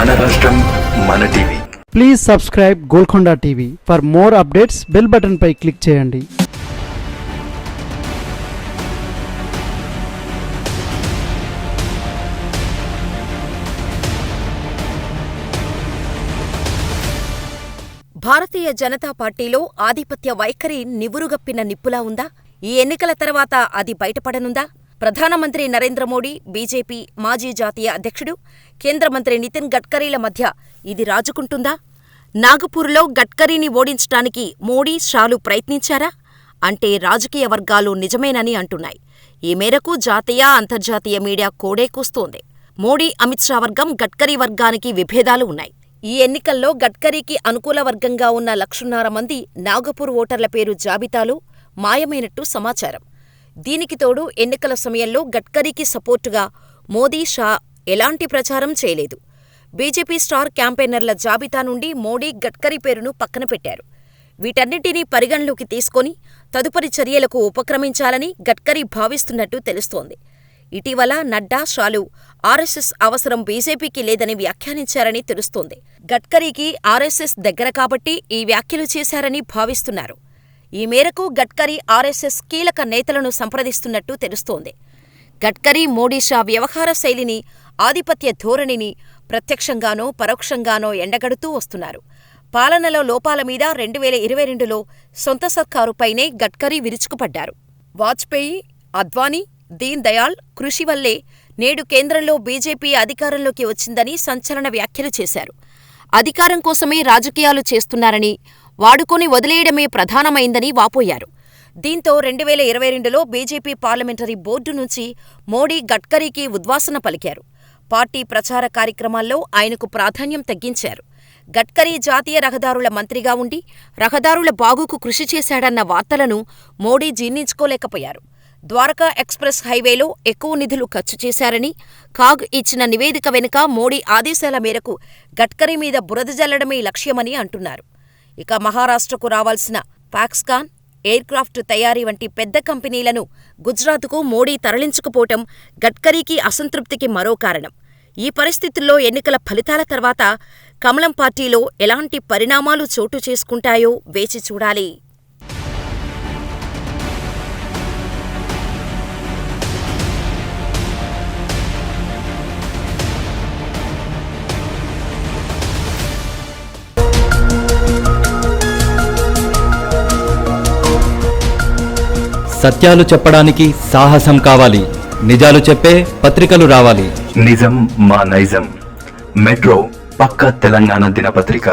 మన రాష్ట్రం మన TV. Please subscribe Golconda TV. For more updates bell button పై క్లిక్ చేయండి. భారతీయ జనతా పార్టీలో ఆధిపత్య వైఖరి నివురుగప్పిన నిప్పులా ఉందా? ఈ ఎన్నికల తర్వాత అది బయటపడనుందా? ప్రధానమంత్రి నరేంద్ర మోడీ, బీజేపీ మాజీ జాతీయ అధ్యక్షుడు, కేంద్ర మంత్రి నితిన్ గడ్కరీల మధ్య ఇది రాజుకుంటుందా? నాగపూర్లో గడ్కరీని ఓడించటానికి మోడీ, షాలు ప్రయత్నించారా? అంటే రాజకీయ వర్గాలు నిజమేనని అంటున్నాయి. ఈ మేరకు జాతీయ, అంతర్జాతీయ మీడియా కోడే కూస్తోంది. మోడీ, అమిత్ షా వర్గం, గడ్కరీ వర్గానికి విభేదాలు ఉన్నాయి. ఈ ఎన్నికల్లో గడ్కరీకి అనుకూల వర్గంగా ఉన్న 1,50,000 మంది నాగపూర్ ఓటర్ల పేరు జాబితాలో మాయమైనట్టు సమాచారం. దీనికి తోడు ఎన్నికల సమయంలో గడ్కరీకి సపోర్టుగా మోదీ, షా ఎలాంటి ప్రచారం చేయలేదు. బీజేపీ స్టార్ క్యాంపెయినర్ల జాబితా నుండి మోడీ, గడ్కరీ పేరును పక్కన పెట్టారు. వీటన్నింటినీ పరిగణలోకి తీసుకొని తదుపరి చర్యలకు ఉపక్రమించాలని గడ్కరీ భావిస్తున్నట్టు తెలుస్తోంది. ఇటీవల నడ్డా, షాలు ఆర్ఎస్ఎస్ అవసరం బీజేపీకి లేదని వ్యాఖ్యానించారని తెలుస్తోంది. గడ్కరీకి ఆర్ఎస్ఎస్ దగ్గర కాబట్టి ఈ వ్యాఖ్యలు చేశారని భావిస్తున్నారు. ఈ మేరకు గడ్కరీ ఆర్ఎస్ఎస్ కీలక నేతలను సంప్రదిస్తున్నట్టు తెలుస్తోంది. గడ్కరీ, మోడీ, షా వ్యవహార శైలిని, ఆధిపత్య ధోరణిని ప్రత్యక్షంగానో పరోక్షంగానో ఎండగడుతూ వస్తున్నారు. పాలనలో లోపాల మీద 2022లో సొంత సర్కారుపైనే గడ్కరీ విరుచుకుపడ్డారు. వాజ్పేయి, అద్వానీ, దీన్ దయాళ్ కృషి వల్లే నేడు కేంద్రంలో బీజేపీ అధికారంలోకి వచ్చిందని సంచలన వ్యాఖ్యలు చేశారు. అధికారం కోసమే రాజకీయాలు చేస్తున్నారని, వాడుకొని వదిలేయడమే ప్రధానమైందని వాపోయారు. దీంతో 2022లో బీజేపీ పార్లమెంటరీ బోర్డు నుంచి మోడీ, గడ్కరీకి ఉద్వాసన పలికారు. పార్టీ ప్రచార కార్యక్రమాల్లో ఆయనకు ప్రాధాన్యం తగ్గించారు. గడ్కరీ జాతీయ రహదారుల మంత్రిగా ఉండి రహదారుల బాగుకు కృషి చేశాడన్న వార్తలను మోడీ జీర్ణించుకోలేకపోయారు. ద్వారకా ఎక్స్ప్రెస్ హైవేలో ఎక్కువ నిధులు ఖర్చు చేశారని, కాగ్ ఇచ్చిన నివేదిక వెనుక మోడీ ఆదేశాల మేరకు గడ్కరీ మీద బురద జల్లడమే లక్ష్యమని అంటున్నారు. ఇక మహారాష్ట్రకు రావాల్సిన ఫాక్స్కాన్, ఎయిర్క్రాఫ్ట్ తయారీ వంటి పెద్ద కంపెనీలను గుజరాత్కు మోడీ తరలించకపోవటం గడ్కరీకి అసంతృప్తికి మరో కారణం. ఈ పరిస్థితుల్లో ఎన్నికల ఫలితాల తర్వాత కమలం పార్టీలో ఎలాంటి పరిణామాలు చోటు చేసుకుంటాయో వేచి చూడాలి. సత్యాలు చెప్పడానికి సాహసం కావాలి. నిజాలు చెప్పే పత్రికలు రావాలి. నిజం మా నైజం. మెట్రో పక్క తెలంగాణ దినపత్రిక.